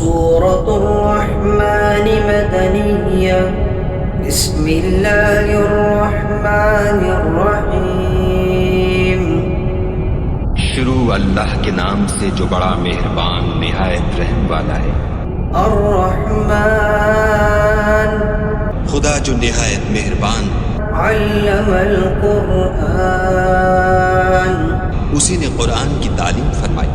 سورة الرحمن مدنية بسم الله الرحمن الرحيم شروع اللہ کے نام سے جو بڑا مہربان نہایت رحم والا ہے۔ الرحمن خدا جو نہایت مہربان، علم القرآن اسی نے قرآن کی تعلیم فرمائی،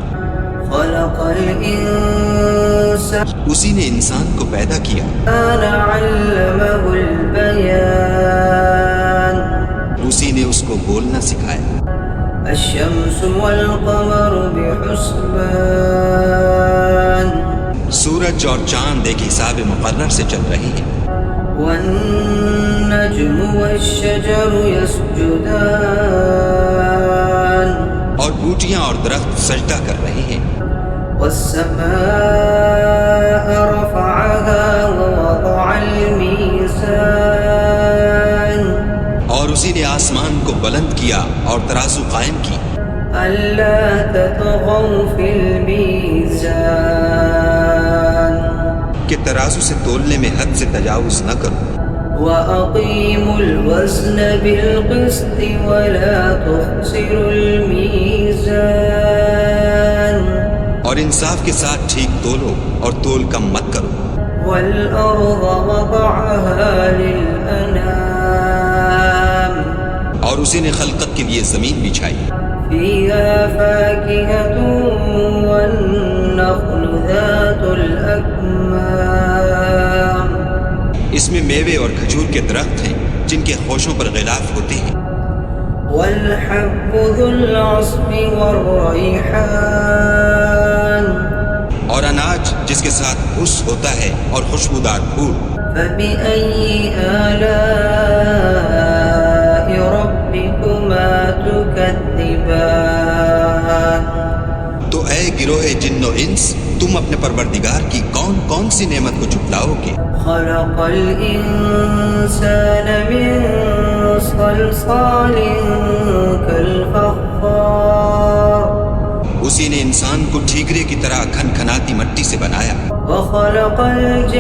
خلق الإنسان اسی نے انسان کو پیدا کیا، علمه البيان اسی نے اس کو بولنا سکھایا۔ الشمس والقمر بحسبان سورج اور چاند ایک حساب مقرر سے چل رہی ہیں، والنجم والشجر يسجدان اور بوٹیاں اور درخت سجدہ کر رہے ہیں۔ والسماء رفعها ووضع الميزان اور اسی نے آسمان کو بلند کیا اور ترازو قائم کی، ألا تطغوا في الميزان کہ ترازو سے تولنے میں حد سے تجاوز نہ کرو، وأقيموا الوزن بالقسط ولا تخسروا الميزان اور انصاف کے ساتھ ٹھیک تولو اور تول کم مت کرو۔ والأرض وضعها للأنام اور اسی نے خلقت کے لیے زمین بچھائی، فيها فاكهة والنخل ذات الأكمام اس میں میوے اور کھجور کے درخت ہیں جن کے خوشوں پر غلاف ہوتے ہیں، والحب ذو العصف والريحان اور اناج جس کے ساتھ بھس ہوتا ہے اور خوشبودار پھول۔ فبأي آلاء ربكما تكذبان تو اے گروہ جن و انس، تم اپنے پروردگار کی کون کون سی نعمت کو جھٹلاؤ گے؟ خلق الإنسان من صلصال كالفخار اسی نے انسان کو ٹھیکرے کی طرح کھنکھناتی مٹی سے بنایا، وخلق الجان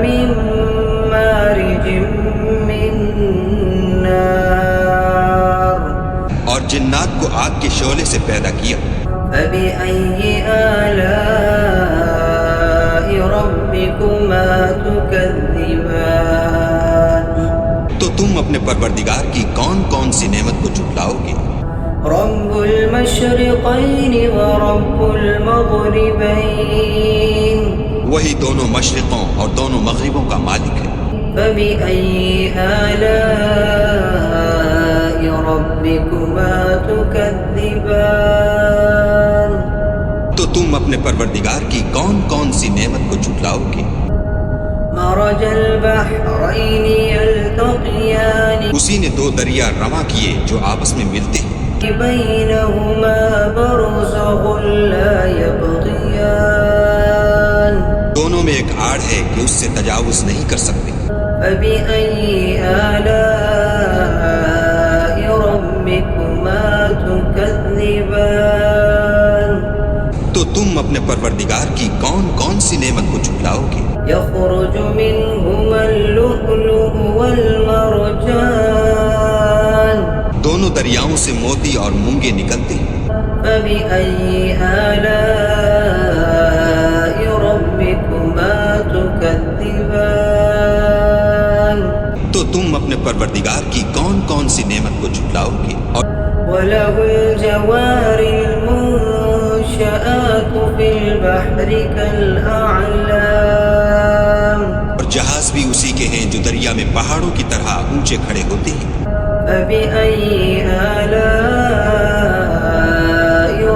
من مارج من نار اور جنات کو آگ کے شعلے سے پیدا کیا۔ فبأي آلاء ربكما تكذبان تو تم اپنے پروردگار کی کون کون سی نعمت کو جھٹلاؤ گے؟ رب المشرقين ورب المغربين وہی دونوں مشرقوں اور دونوں مغربوں کا مالک ہے۔ فبأي آلاء ربكما تكذبان تو تم اپنے پروردگار کی کون کون سی نعمت کو جھٹلاؤ گے؟ مرج البحرين يلتقيان اسی نے دو دریا رواں کیے جو آپس میں ملتے ہیں، بينهما برزخ لا يبغيان دونوں میں ایک آڑ ہے کہ اس سے تجاوز نہیں کر سکتے۔ فبأي آلاء ربكما تكذبان تو تم اپنے پروردگار کی کون کون سی نعمت کو جھٹلاؤ گے؟ يخرج منهما اللؤلؤ والمرجان دونوں دریاؤں سے موتی اور مونگے نکلتے ہیں۔ فبأي آلاء ربكما تكذبان تو تم اپنے پروردگار کی کون کون سی نعمت کو جھٹلاؤ گے؟ اور وله الجوار المنشآت في البحر كالأعلام جہاز بھی اسی کے ہیں جو دریا میں پہاڑوں کی طرح اونچے کھڑے ہوتے ہیں۔ فبأي آلاء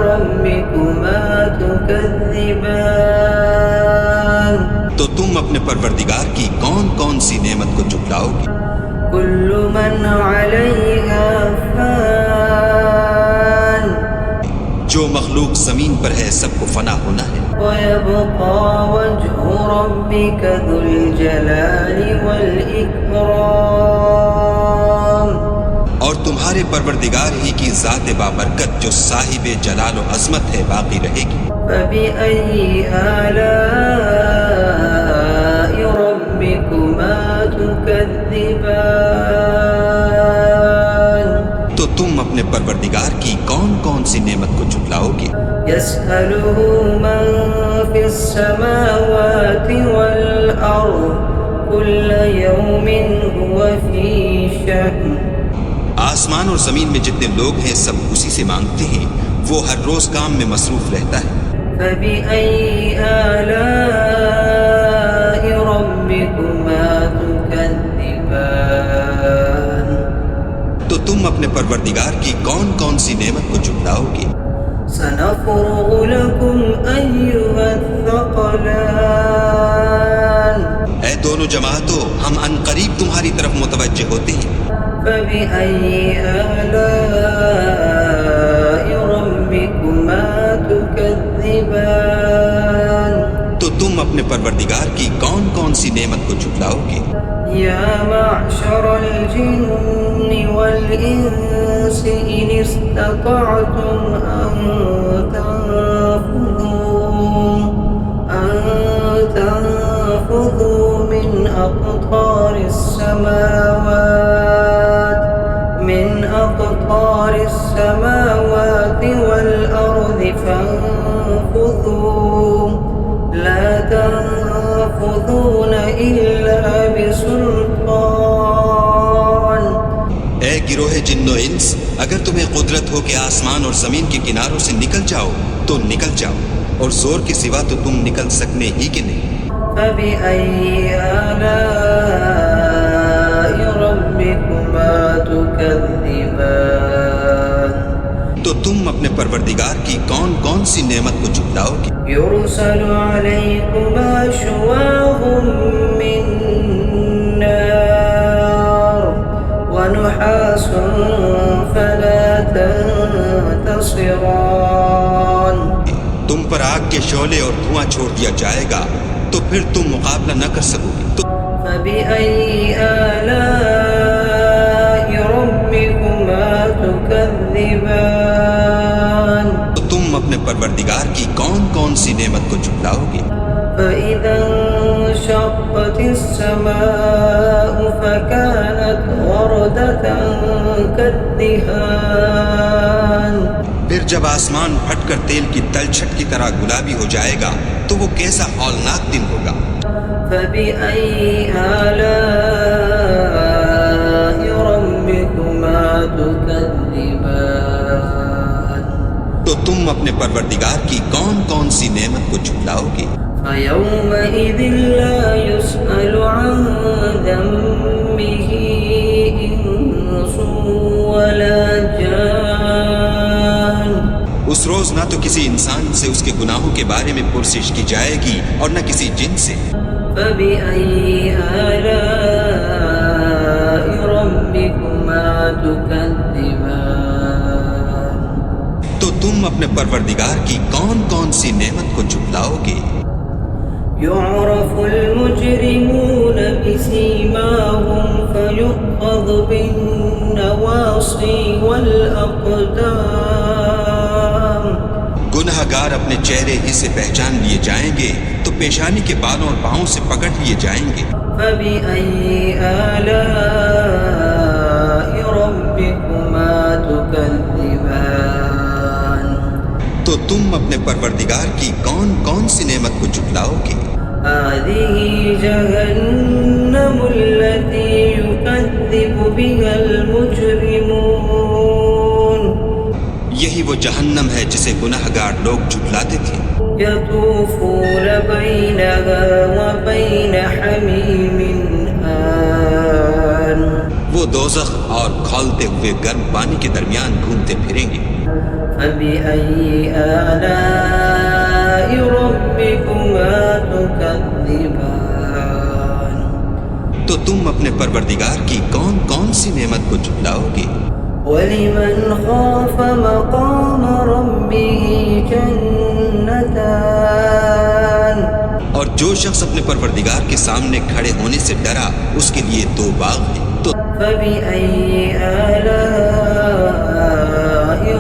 ربكما تكذبان تو تم اپنے پروردگار کی کون کون سی نعمت کو جھٹلاؤ گے؟ كل من عليها فان جو مخلوق زمین پر ہے سب کو فنا ہونا ہے، ويبقى وجه ربك ذو الجلال والإكرام اور تمہارے پروردگار ہی کی ذات بابرکت جو صاحب جلال و عظمت ہے باقی رہے گی۔ فبأي آلاء ربكما تكذبان تو تم اپنے پروردگار کی کون کون سی نعمت کو جھٹلاؤ گے؟ يسأله من في السماوات والأرض كل يوم هو في شأن آسمان اور زمین میں جتنے لوگ ہیں سب اسی سے مانگتے ہیں، وہ ہر روز کام میں مصروف رہتا ہے۔ فبأي آلاء ربكما تكذبان تو تم اپنے پروردگار کی کون کون سی نعمت کو جھٹلاؤ گے؟ سنفرغ لكم أيها الثقلان اے دونوں جماعتوں، ہم عنقریب تمہاری طرف متوجہ ہوتے ہیں۔ فبأي آلاء ربكما تكذبان تو تم اپنے پروردگار کی کون کون سی نعمت کو جھٹلاؤ گے؟ يا معشر الجن والإنس إن استطعتم أن تنفذوا من أقطار السماوات والأرض فانفذوا لا تنفذون إلا بسلطان اے گروہ جن و انس، اگر تمہیں قدرت ہو کہ آسمان اور زمین کے کناروں سے نکل جاؤ تو نکل جاؤ، اور زور کے سوا تو تم نکل سکنے ہی کہ نہیں۔ فبأي آلاء ربكما تكذبان تو تم اپنے پروردگار کی کون کون سی نعمت کو جھٹلاؤ گے؟ يرسل عليكما شواظ من نار ونحاس فلا تنتصران تم پر آگ کے شعلے اور دھواں چھوڑ دیا جائے گا تو پھر تم مقابلہ نہ کر سکو گے۔ تو فبأي آلاء ربكما تكذبان تم اپنے پروردگار کی کون کون سی نعمت کو جھٹلاؤ گے؟ فإذا انشقت السماء فكانت وردة كالدهان پھر جب آسمان پھٹ کر تیل کی تلچھٹ کی طرح گلابی ہو جائے گا تو وہ کیسا ہولناک دن ہوگا۔ فبأي آلاء ربكما تكذبان تو تم اپنے پروردگار کی کون کون سی نعمت کو جھٹلاؤ گے؟ فيومئذ لا يسأل عن ذنبه إنس ولا جان اس روز نہ تو کسی انسان سے اس کے گناہوں کے بارے میں پرسش کی جائے گی اور نہ کسی جن سے۔ فبأي آلاء ربكما تكذبان تو تم اپنے پروردگار کی کون کون سی نعمت کو جھٹلاؤ گے؟ يعرف المجرمون بسيماهم فيؤخذ بالنواصي والأقدام گناہ گار اپنے چہرے ہی سے پہچان لیے جائیں گے تو پیشانی کے بالوں اور پاؤں سے پکڑ لیے جائیں گے۔ فبأي آلاء ربكما تكذبان تو تم اپنے پروردگار کی کون کون سی نعمت کو جھٹلاؤ گے؟ هذه جهنم التي يكذب بها المجرمون یہی وہ جہنم ہے جسے گناہ گار لوگ جھٹلاتے تھے۔ يطوفون بينها وبين حميم آن وہ دوزخ اور کھولتے ہوئے گرم پانی کے درمیان گھومتے پھریں گے۔ فبأي آلاء ربكما تكذبان تو تم اپنے پروردگار کی کون کون سی نعمت کو جھٹلاؤ گے؟ ولمن خاف مقام ربه جنتان اور جو شخص اپنے پروردگار کے سامنے کھڑے ہونے سے ڈرا اس کے لیے دو باغ ہیں۔ تو فبأي آلاء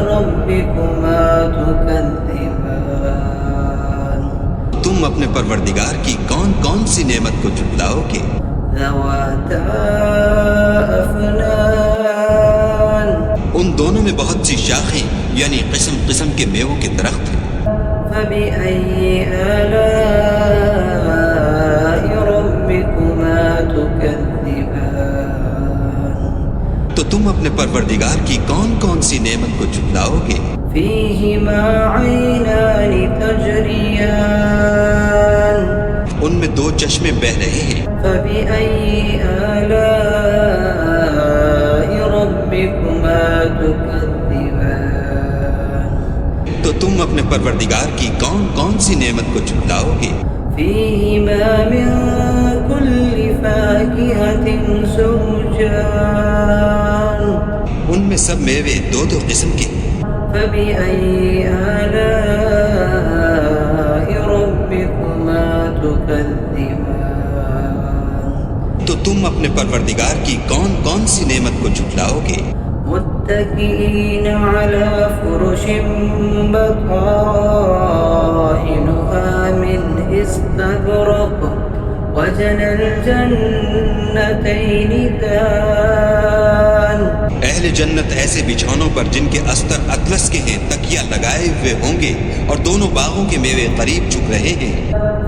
ربكما تكذبان تم اپنے پروردگار کی کون کون سی نعمت کو جھٹلاؤ گے؟ ذواتا أفنان ان دونوں میں بہت سی شاخیں یعنی قسم قسم کے میووں کے درخت ہیں۔ فبأي آلاء ربكما تكذبان تو تم اپنے پروردگار کی کون کون سی نعمت کو جھٹلاؤ گے؟ فيهما عينان تجريان ان میں دو چشمے بہہ رہے ہیں۔ فبأي آلاء ربكما تكذبان تو تم اپنے پروردگار کی کون کون سی نعمت کو جھٹلاؤ گے؟ فيهما من كل فاكهة زوجان ان میں سب میوے دو دو قسم کے ہیں۔ فبأي آلاء ربكما تكذبان تو تم اپنے پروردگار کی کون کون سی نعمت کو جھٹلاؤ گے؟ متكئين على فرش بطائنها من استبرق وجنى الجنتين دان اہل جنت ایسے بچھونوں پر جن کے استر اطلس کے ہیں تکیہ لگائے ہوئے ہوں گے اور دونوں باغوں کے میوے قریب جھک رہے ہیں۔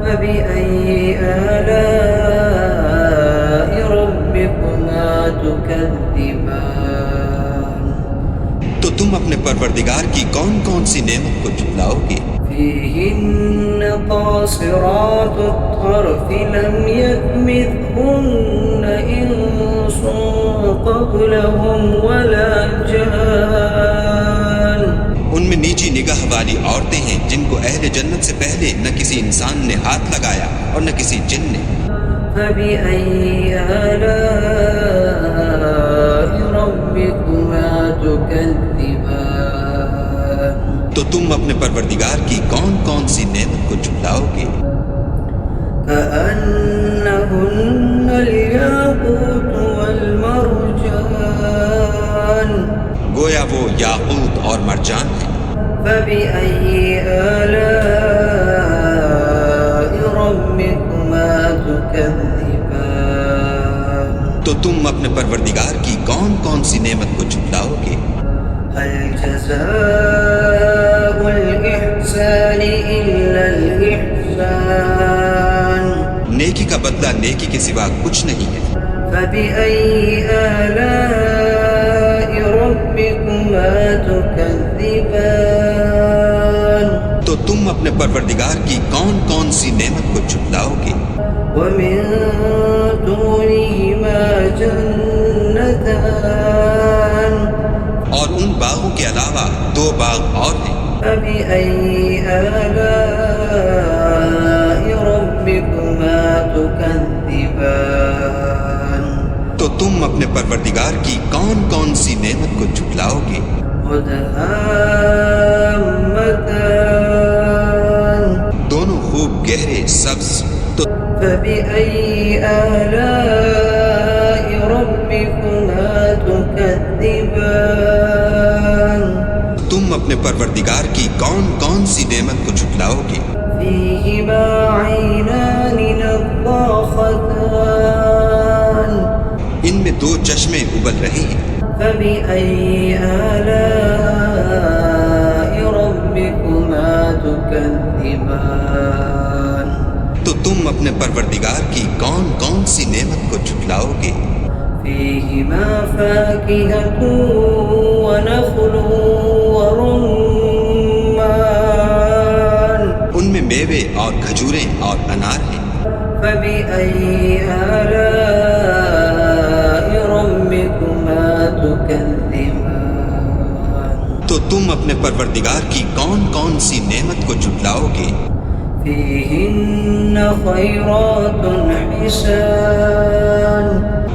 فبأي آلاء ربكما تكذبان تو تم اپنے پروردگار کی کون کون سی نعمت کو جھٹلاؤ گے؟ فيهن قاصرات الطرف لم يطمثهن إنس قبلهم ولا جان ان میں نیچی نگاہ والی عورتیں ہیں جن کو اہل جنت سے پہلے نہ کسی انسان نے ہاتھ لگایا اور نہ کسی جن نے۔ فبأي آلاء ربكما تكذبان تو تم اپنے پروردگار کی کون کون سی نعمت کو جھٹلاؤ گے؟ كأنهن الياقوت والمرجان گویا وہ یاقوت اور مرجان ہیں۔ فبأي آلاء ربكما تكذبان تو تم اپنے پروردگار کی کون کون سی نعمت کو جھٹلاؤ گے؟ هل جزاء الإحسان إلا الإحسان نیکی کا بدلہ نیکی کے سوا کچھ نہیں ہے۔ فبأي آلاء ربكما تكذبان تو تم اپنے پروردگار کی کون کون سی نعمت کو جھٹلاؤ گے؟ ومن دونهما جنتان اور ان باغوں کے علاوہ دو باغ اور ہیں۔ فبأي آلاء ربكما تكذبان تو تم اپنے پروردگار کی کون کون سی نعمت کو جھٹلاؤ گے؟ مدهامتان دونوں خوب گہرے سبز۔ تو فبأي آلاء ربكما تكذبان تم اپنے پروردگار کی کون کون سی نعمت کو جھٹلاؤ گے؟ فيهما عينان نضاختان ان میں دو چشمے ابل رہے ہیں۔ فبأي آلاء ربكما تكذبان تو تم اپنے پروردگار کی کون کون سی نعمت کو جھٹلاؤ گے؟ فيهما فاكهة ونخل ورمان ان میں میوے اور کھجوریں اور انار ہیں۔ فبأي آلاء ربكما تكذبان تو تم اپنے پروردگار کی کون کون سی نعمت کو جھٹلاؤ گے؟ فيهن خيرات حسان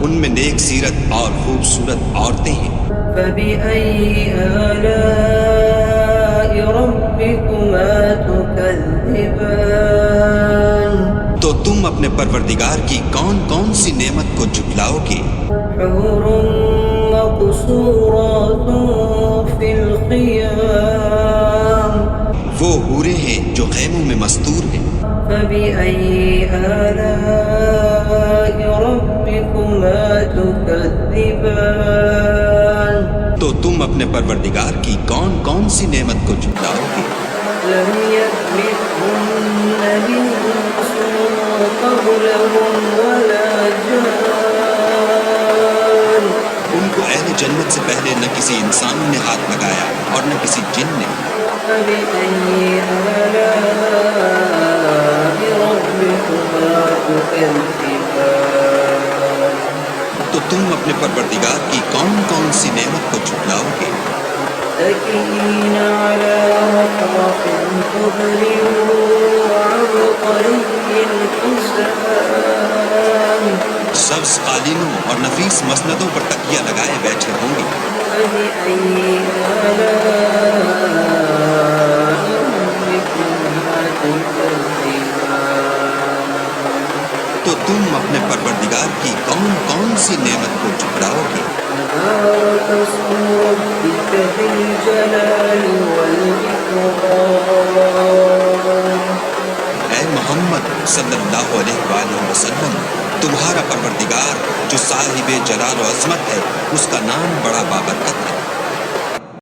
ان میں نیک سیرت اور خوبصورت عورتیں ہیں۔ فبأي آلاء ربكما تكذبان تو تم اپنے پروردگار کی کون کون سی نعمت کو جھٹلاؤ گے؟ حور مقصورات في الخيام وہ حوریں ہیں جو خیموں میں مستور ہیں. فبأي آلاء ربكما تكذبان تو تم اپنے پروردگار کی کون کون سی نعمت کو جھٹلاؤ گے؟ لم يطمثهن إنس قبلهم ولا جان ان کو اہل جنت سے پہلے نہ کسی انسان نے ہاتھ لگایا اور نہ کسی جن نے. فبأي آلاء ربكما تكذبان تو تم اپنے پروردگار کی کون کون سی نعمت کو جھٹلاؤ گے؟ متكئين على رفرف خضر وعبقري حسان سبز قالینوں اور نفیس مسندوں پر تکیہ لگائے بیٹھے ہوں گے. فبأي آلاء ربكما تكذبان تو تم اپنے پروردگار کی کون کون سی نعمت کو جھٹلاؤ گے؟ تبارك اسم ربك ذي الجلال والإكرام اے محمد صلی اللہ علیہ وآلہ وسلم، تمہارا پروردگار جو صاحب جلال و عظمت ہے، اس کا نام بڑا بابرکت ہے.